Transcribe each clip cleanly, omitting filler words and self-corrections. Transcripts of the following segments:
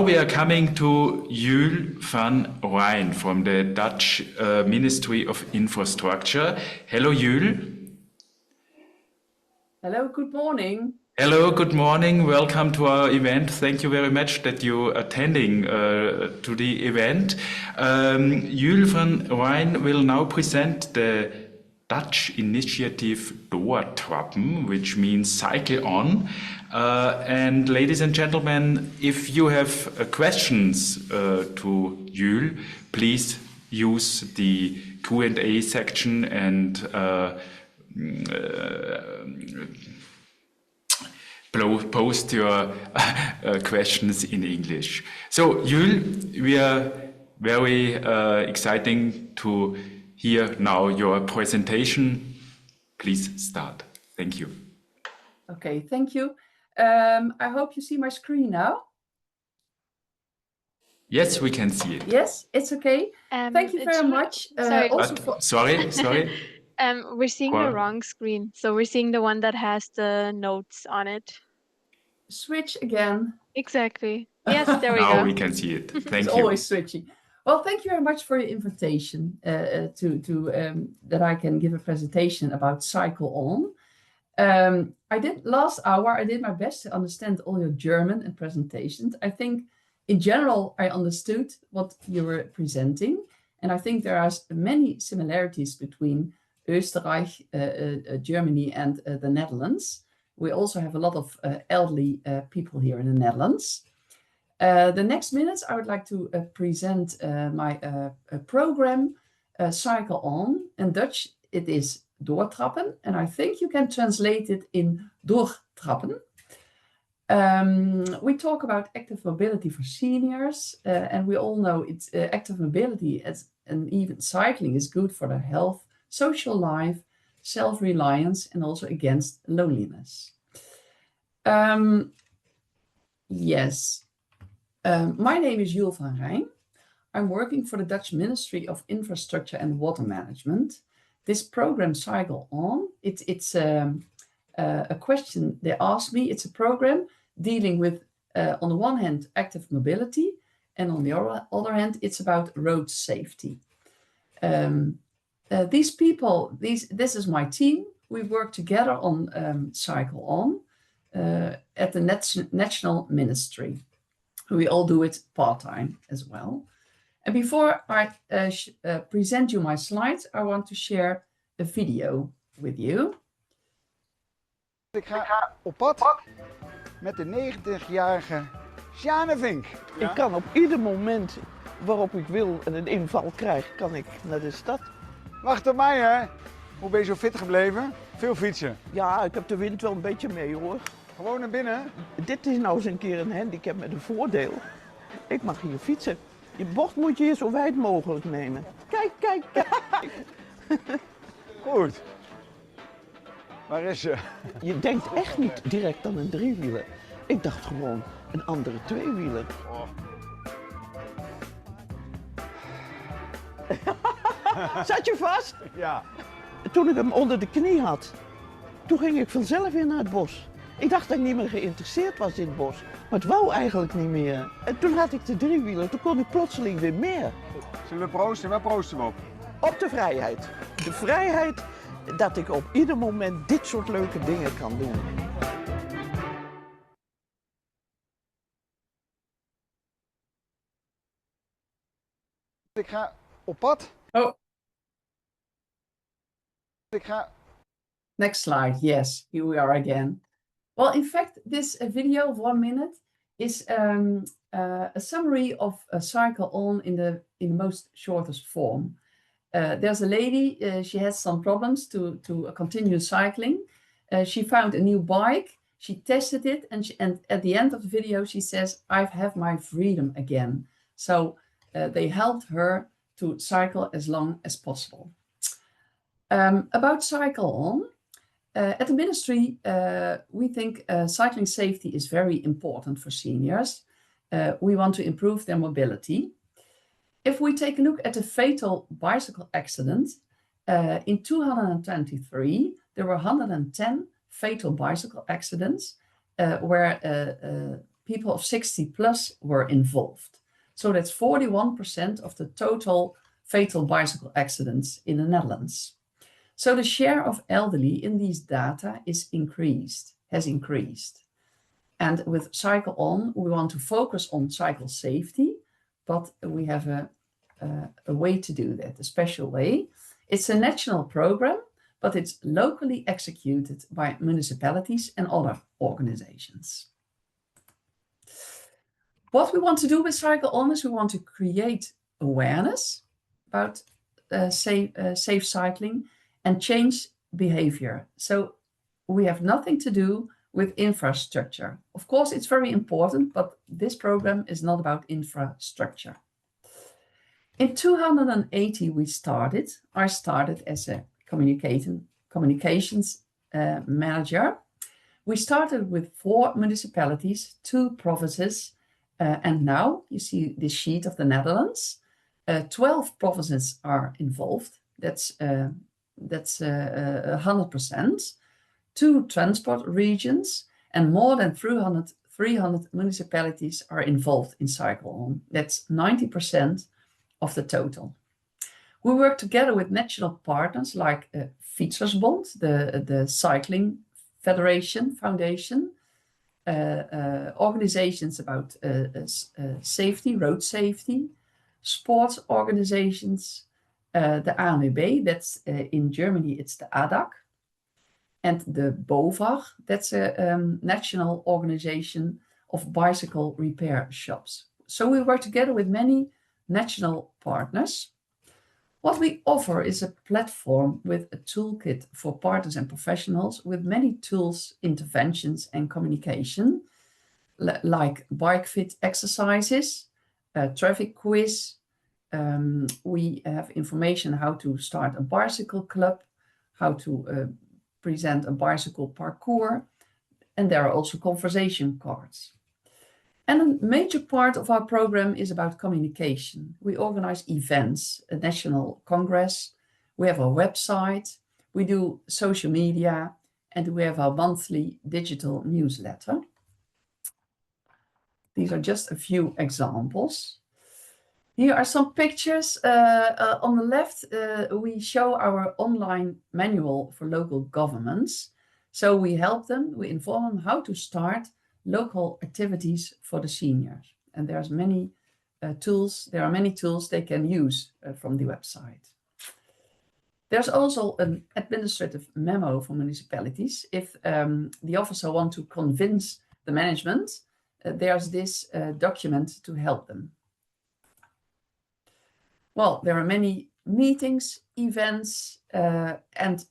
We are coming to Juul van Rijn from the Dutch Ministry of Infrastructure. Hello, Juul. Hello, good morning. Hello, good morning. Welcome to our event. Thank you very much that you're attending to the event. Juul van Rijn will now present the Dutch initiative Doortrappen, which means cycle on. And ladies and gentlemen, if you have questions to Juul, please use the Q&A section and post your questions in English. So, Juul, we are very exciting to hear now your presentation. Please start. Thank you. Okay, thank you. I hope you see my screen now. Yes, we can see it. Yes, it's okay. Thank you very much. Sorry. We're seeing the wrong screen. So we're seeing the one that has the notes on it. Switch again. Exactly. Yes, there we go. Now we can see it. Thank you. It's always switching. Well, thank you very much for your invitation that I can give a presentation about Cycle On. Last hour, I did my best to understand all your German and presentations. I think in general, I understood what you were presenting. And I think there are many similarities between Österreich, Germany and the Netherlands. We also have a lot of elderly people here in the Netherlands. The next minutes, I would like to present my program, Cycle On. In Dutch, it is doortrappen, and I think you can translate it in doortrappen. We talk about active mobility for seniors, and we all know it's active mobility and even cycling is good for their health, social life, self-reliance, and also against loneliness. Yes. My name is Juul van Rijn. I'm working for the Dutch Ministry of Infrastructure and Water Management. This program, Cycle On, it's a question they asked me. It's a program dealing with, on the one hand, active mobility, and on the other hand, it's about road safety. These people, this is my team. We work together on Cycle On at the National Ministry. We all do it part-time as well. And before I present you my slides, I want to share a video with you. Ik ga op pad met de 90-jarige Sjane Vink. Ja? Ik kan op ieder moment waarop ik wil en een inval krijg, kan ik naar de stad. Wacht op mij, hè. Hoe ben je zo fit gebleven? Veel fietsen. Ja, ik heb de wind wel een beetje mee, hoor. Gewoon naar binnen? Dit is nou eens een keer een handicap met een voordeel. Ik mag hier fietsen. Je bocht moet je hier zo wijd mogelijk nemen. Kijk, kijk, kijk. Goed. Waar is ze? Je denkt echt niet direct aan een driewieler. Ik dacht gewoon een andere tweewieler. Oh. Zat je vast? Ja. Toen ik hem onder de knie had, toen ging ik vanzelf weer naar het bos. Ik dacht dat ik niet meer geïnteresseerd was in het bos, maar het wou eigenlijk niet meer. En toen had ik de driewieler, toen kon ik plotseling weer meer. Zullen we proosten? Waar proosten we op? Op de vrijheid. De vrijheid dat ik op ieder moment dit soort leuke dingen kan doen. Ik ga op pad. Oh. Ik ga... Next slide. Yes, here we are again. Well, in fact, this video of 1 minute is a summary of a Cycle On in the most shortest form. There's a lady, she has some problems to continue cycling. She found a new bike, she tested it, and at the end of the video she says, I have my freedom again. So they helped her to cycle as long as possible. About Cycle On, at the ministry, we think cycling safety is very important for seniors. We want to improve their mobility. If we take a look at the fatal bicycle accident, in 2023, there were 110 fatal bicycle accidents where people of 60 plus were involved. So that's 41% of the total fatal bicycle accidents in the Netherlands. So the share of elderly in these data has increased. And with Cycle On, we want to focus on cycle safety, but we have a way to do that, a special way. It's a national program, but it's locally executed by municipalities and other organizations. What we want to do with Cycle On is we want to create awareness about safe cycling and change behavior. So we have nothing to do with infrastructure. Of course, it's very important, but this program is not about infrastructure. In 2018, I started as a communications manager. We started with 4 municipalities, 2 provinces, and now you see this sheet of the Netherlands. 12 provinces are involved. That's 100%. 2 transport regions and more than 300 municipalities are involved in Cycle On. That's 90% of the total. We work together with national partners like Fietsersbond, the Cycling Federation Foundation, organizations about safety, road safety, sports organizations, the ANWB, that's in Germany, it's the ADAC, and the BOVAG, that's a national organization of bicycle repair shops. So we work together with many national partners. What we offer is a platform with a toolkit for partners and professionals with many tools, interventions and communication, like bike fit exercises, traffic quiz. We have information how to start a bicycle club, how to present a bicycle parcours, and there are also conversation cards. And a major part of our program is about communication. We organize events, a national congress, we have a website, we do social media, and we have our monthly digital newsletter. These are just a few examples. Here are some pictures. On the left, we show our online manual for local governments. So we help them, we inform them how to start local activities for the seniors. And there's many tools. There are many tools they can use from the website. There's also an administrative memo for municipalities. If the officer wants to convince the management, there's this document to help them. Well, there are many meetings, events, and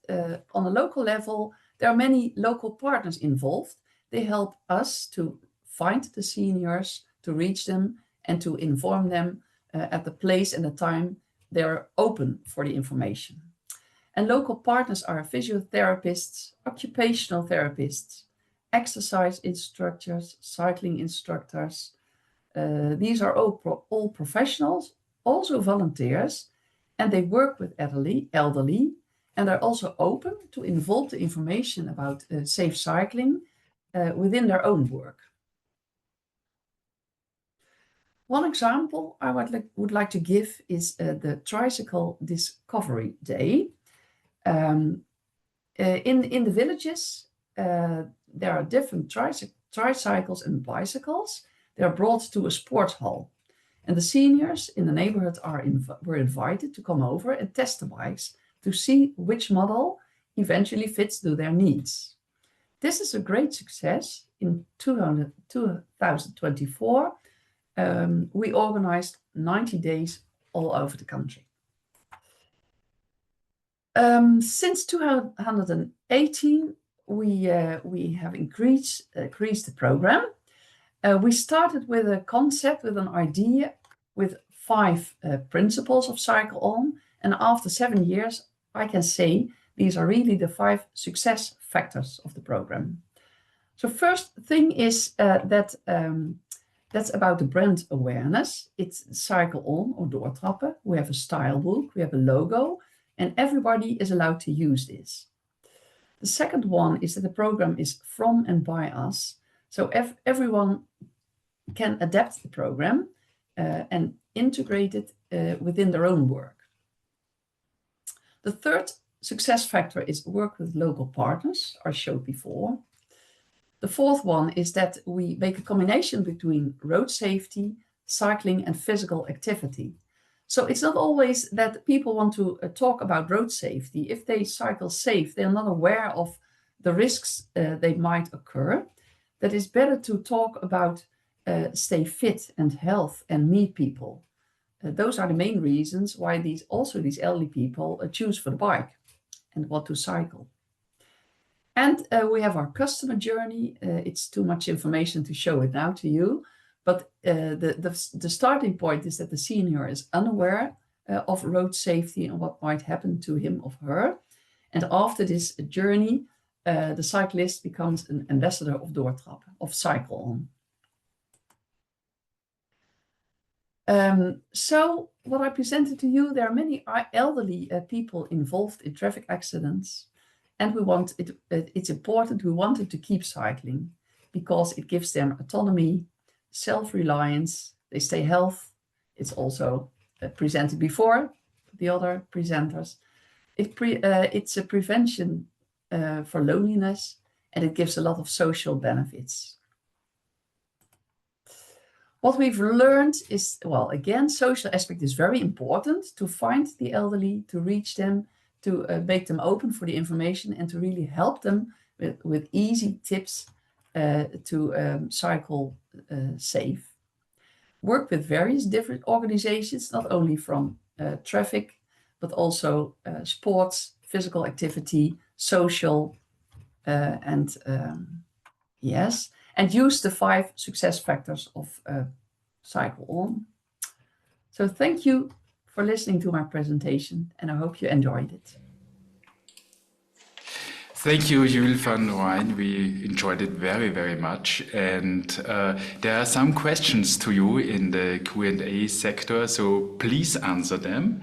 on a local level, there are many local partners involved. They help us to find the seniors, to reach them, and to inform them at the place and the time they're open for the information. And local partners are physiotherapists, occupational therapists, exercise instructors, cycling instructors. These are all professionals, also volunteers, and they work with elderly, and they're also open to involve the information about safe cycling within their own work. One example I would like to give is the Tricycle Discovery Day. In the villages, there are different tricycles and bicycles. They are brought to a sports hall. And the seniors in the neighborhood were invited to come over and test the bikes to see which model eventually fits to their needs. This is a great success. In 2024, we organized 90 days all over the country. Since 2018, we have increased the program. We started with a concept, with an idea, with 5 principles of Cycle On. And after 7 years, I can say these are really the 5 success factors of the program. So first thing is that's about the brand awareness. It's Cycle On or doortrappen. We have a style book, we have a logo, and everybody is allowed to use this. The second one is that the program is from and by us. So everyone can adapt the program and integrate it within their own work. The third success factor is work with local partners, I showed before. The fourth one is that we make a combination between road safety, cycling and physical activity. So it's not always that people want to talk about road safety. If they cycle safe, they're not aware of the risks they might occur. That it's better to talk about stay fit and health and meet people. Those are the main reasons why these elderly people choose for the bike and want to cycle. And we have our customer journey. It's too much information to show it now to you, but the starting point is that the senior is unaware of road safety and what might happen to him or her. And after this journey, the cyclist becomes an ambassador of doortrappen, of cycle on. So what I presented to you, there are many elderly people involved in traffic accidents. And we want it's important, we want them to keep cycling because it gives them autonomy, self-reliance, they stay healthy. It's also presented before the other presenters. It's a prevention for loneliness, and it gives a lot of social benefits. What we've learned is, well, again, social aspect is very important to find the elderly, to reach them, to make them open for the information and to really help them with easy tips to cycle safe. Work with various different organizations, not only from traffic, but also sports, physical activity, social, and use the 5 success factors of Cycle On. So thank you for listening to my presentation, and I hope you enjoyed it. Thank you, Juul van Rijn. We enjoyed it very, very much. And there are some questions to you in the Q&A sector, so please answer them.